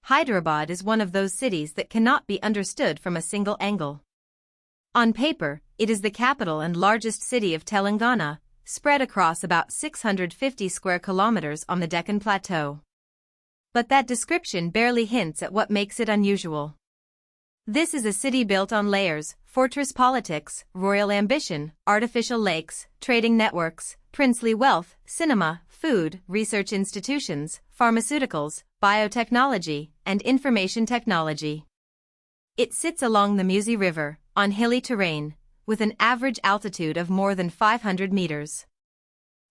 Hyderabad is one of those cities that cannot be understood from a single angle. On paper, it is the capital and largest city of Telangana, spread across about 650 square kilometers on the Deccan Plateau. But that description barely hints at what makes it unusual. This is a city built on layers: fortress politics, royal ambition, artificial lakes, trading networks, princely wealth, cinema, food, research institutions, pharmaceuticals, biotechnology, and information technology. It sits along the Musi River, on hilly terrain, with an average altitude of more than 500 meters.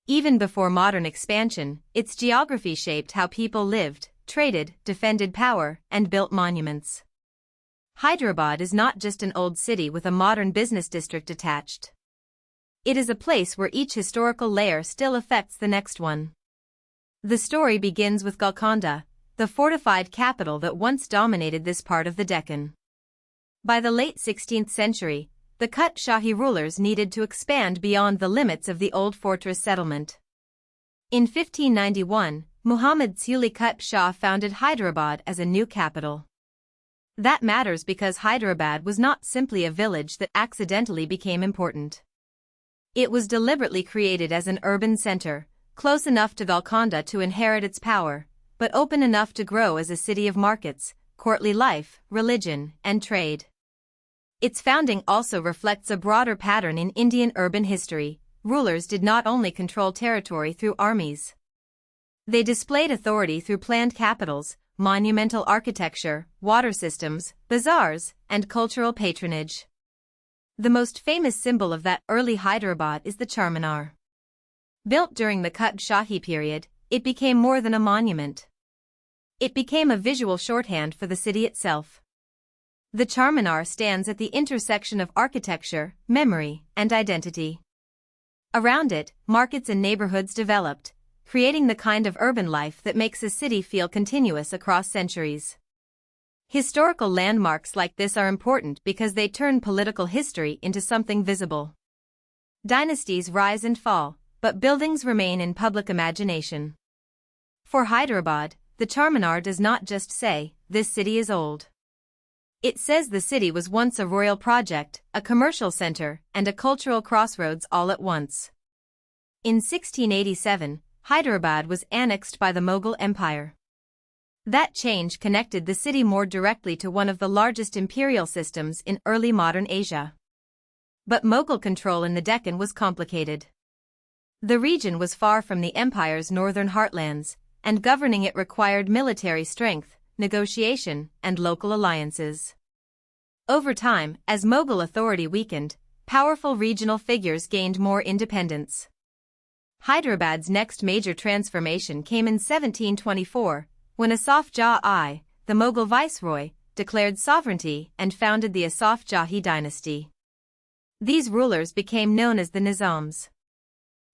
Even before modern expansion, its geography shaped how people lived, traded, defended power, and built monuments. Hyderabad is not just an old city with a modern business district attached. It is a place where each historical layer still affects the next one. The story begins with Golconda, the fortified capital that once dominated this part of the Deccan. By the late 16th century, the Qutb Shahi rulers needed to expand beyond the limits of the old fortress settlement. In 1591, Muhammad Quli Qutb Shah founded Hyderabad as a new capital. That matters because Hyderabad was not simply a village that accidentally became important. It was deliberately created as an urban center, close enough to Golconda to inherit its power, but open enough to grow as a city of markets, courtly life, religion, and trade. Its founding also reflects a broader pattern in Indian urban history. Rulers did not only control territory through armies. They displayed authority through planned capitals, monumental architecture, water systems, bazaars, and cultural patronage. The most famous symbol of that early Hyderabad is the Charminar. Built during the Qutb Shahi period, it became more than a monument. It became a visual shorthand for the city itself. The Charminar stands at the intersection of architecture, memory, and identity. Around it, markets and neighborhoods developed, creating the kind of urban life that makes a city feel continuous across centuries. Historical landmarks like this are important because they turn political history into something visible. Dynasties rise and fall, but buildings remain in public imagination. For Hyderabad, the Charminar does not just say, "This city is old." It says the city was once a royal project, a commercial center, and a cultural crossroads all at once. In 1687, Hyderabad was annexed by the Mughal Empire. That change connected the city more directly to one of the largest imperial systems in early modern Asia. But Mughal control in the Deccan was complicated. The region was far from the empire's northern heartlands, and governing it required military strength, negotiation, and local alliances. Over time, as Mughal authority weakened, powerful regional figures gained more independence. Hyderabad's next major transformation came in 1724, when Asaf Jah I, the Mughal viceroy, declared sovereignty and founded the Asaf Jahi dynasty. These rulers became known as the Nizams.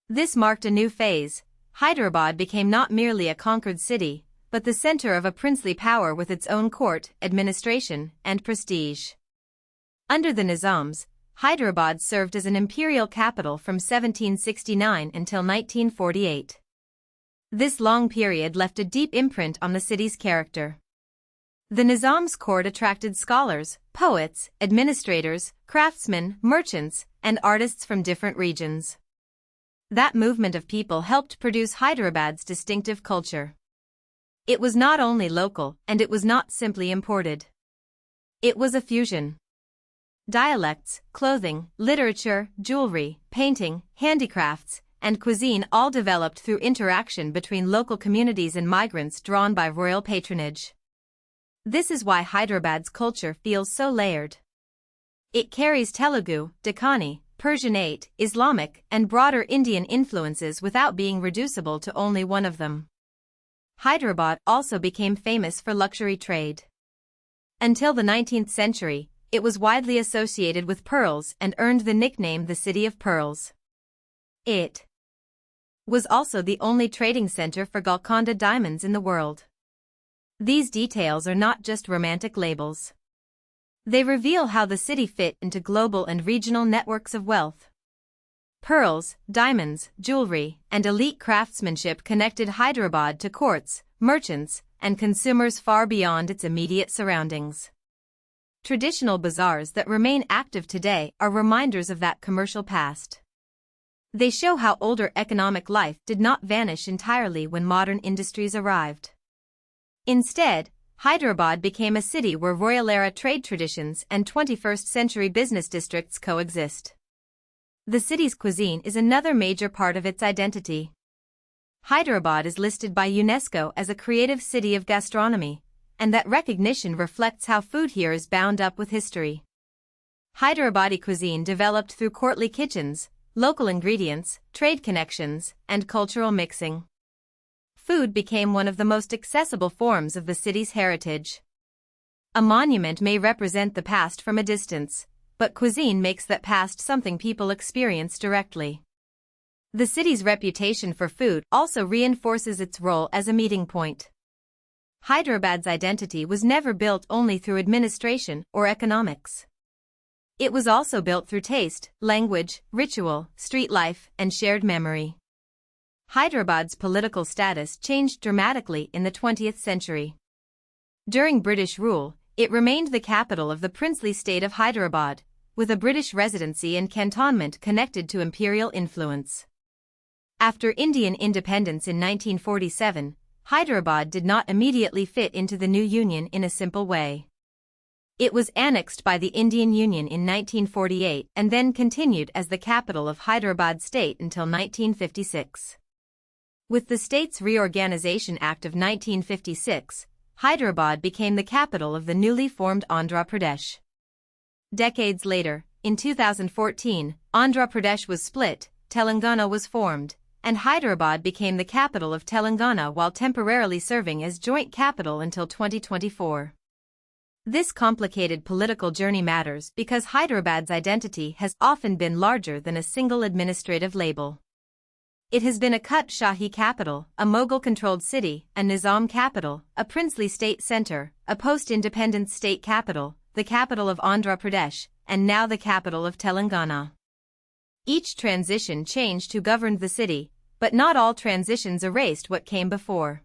This marked a new phase. Hyderabad became not merely a conquered city, but the center of a princely power with its own court, administration, and prestige. Under the Nizams, Hyderabad served as an imperial capital from 1769 until 1948. This long period left a deep imprint on the city's character. The Nizam's court attracted scholars, poets, administrators, craftsmen, merchants, and artists from different regions. That movement of people helped produce Hyderabad's distinctive culture. It was not only local, and it was not simply imported. It was a fusion. Dialects, clothing, literature, jewelry, painting, handicrafts, and cuisine all developed through interaction between local communities and migrants drawn by royal patronage. This is why Hyderabad's culture feels so layered. It carries Telugu, Deccani, Persianate, Islamic, and broader Indian influences without being reducible to only one of them. Hyderabad also became famous for luxury trade. Until the 19th century, it was widely associated with pearls and earned the nickname the City of Pearls. It was also the only trading center for Golconda diamonds in the world. These details are not just romantic labels. They reveal how the city fit into global and regional networks of wealth. Pearls, diamonds, jewelry, and elite craftsmanship connected Hyderabad to courts, merchants, and consumers far beyond its immediate surroundings. Traditional bazaars that remain active today are reminders of that commercial past. They show how older economic life did not vanish entirely when modern industries arrived. Instead, Hyderabad became a city where royal-era trade traditions and 21st-century business districts coexist. The city's cuisine is another major part of its identity. Hyderabad is listed by UNESCO as a creative city of gastronomy, and that recognition reflects how food here is bound up with history. Hyderabadi cuisine developed through courtly kitchens, local ingredients, trade connections, and cultural mixing. Food became one of the most accessible forms of the city's heritage. A monument may represent the past from a distance, but cuisine makes that past something people experience directly. The city's reputation for food also reinforces its role as a meeting point. Hyderabad's identity was never built only through administration or economics. It was also built through taste, language, ritual, street life, and shared memory. Hyderabad's political status changed dramatically in the 20th century. During British rule, it remained the capital of the princely state of Hyderabad, with a British residency and cantonment connected to imperial influence. After Indian independence in 1947, Hyderabad did not immediately fit into the new union in a simple way. It was annexed by the Indian Union in 1948 and then continued as the capital of Hyderabad state until 1956. With the States Reorganization Act of 1956, Hyderabad became the capital of the newly formed Andhra Pradesh. Decades later, in 2014, Andhra Pradesh was split, Telangana was formed, and Hyderabad became the capital of Telangana while temporarily serving as joint capital until 2024. This complicated political journey matters because Hyderabad's identity has often been larger than a single administrative label. It has been a Qutb Shahi capital, a Mughal-controlled city, a Nizam capital, a princely state center, a post-independence state capital, the capital of Andhra Pradesh, and now the capital of Telangana. Each transition changed who governed the city, but not all transitions erased what came before.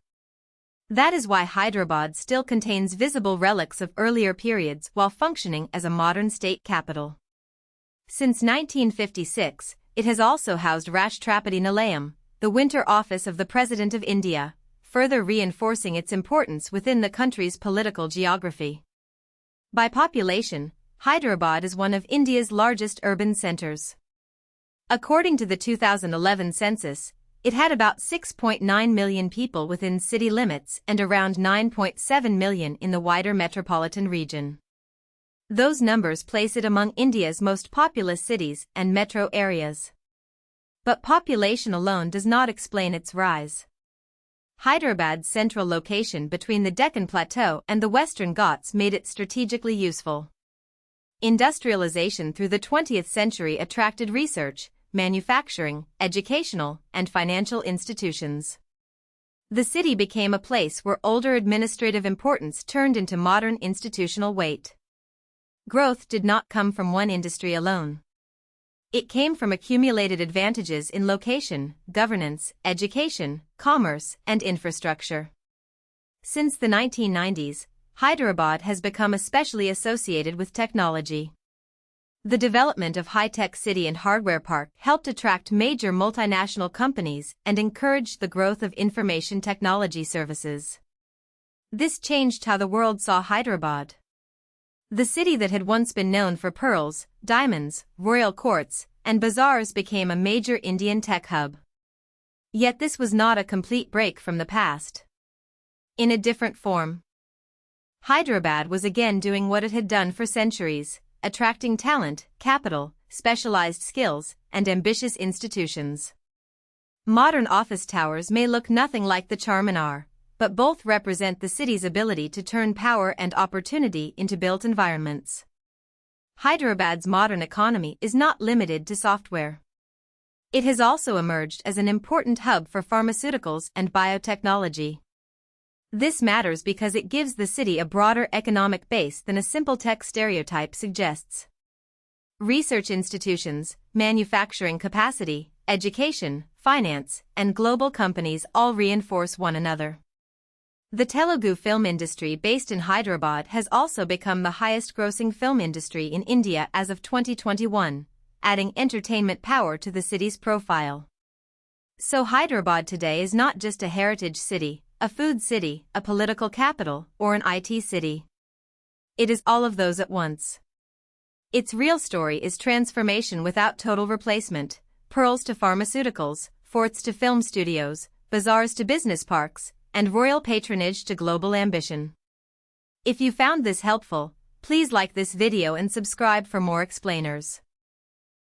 That is why Hyderabad still contains visible relics of earlier periods while functioning as a modern state capital. Since 1956, it has also housed Rashtrapati Nilayam, the winter office of the President of India, further reinforcing its importance within the country's political geography. By population, Hyderabad is one of India's largest urban centers. According to the 2011 census, it had about 6.9 million people within city limits and around 9.7 million in the wider metropolitan region. Those numbers place it among India's most populous cities and metro areas. But population alone does not explain its rise. Hyderabad's central location between the Deccan Plateau and the Western Ghats made it strategically useful. Industrialization through the 20th century attracted research, manufacturing, educational, and financial institutions. The city became a place where older administrative importance turned into modern institutional weight. Growth did not come from one industry alone. It came from accumulated advantages in location, governance, education, commerce, and infrastructure. Since the 1990s, Hyderabad has become especially associated with technology. The development of high-tech city and hardware park helped attract major multinational companies and encouraged the growth of information technology services. This changed how the world saw Hyderabad. The city that had once been known for pearls, diamonds, royal courts, and bazaars became a major Indian tech hub. Yet this was not a complete break from the past. In a different form, Hyderabad was again doing what it had done for centuries, attracting talent, capital, specialized skills, and ambitious institutions. Modern office towers may look nothing like the Charminar, but both represent the city's ability to turn power and opportunity into built environments. Hyderabad's modern economy is not limited to software. It has also emerged as an important hub for pharmaceuticals and biotechnology. This matters because it gives the city a broader economic base than a simple tech stereotype suggests. Research institutions, manufacturing capacity, education, finance, and global companies all reinforce one another. The Telugu film industry based in Hyderabad has also become the highest-grossing film industry in India as of 2021, adding entertainment power to the city's profile. So Hyderabad today is not just a heritage city, a food city, a political capital, or an IT city. It is all of those at once. Its real story is transformation without total replacement, pearls to pharmaceuticals, forts to film studios, bazaars to business parks, and royal patronage to global ambition. If you found this helpful, please like this video and subscribe for more explainers.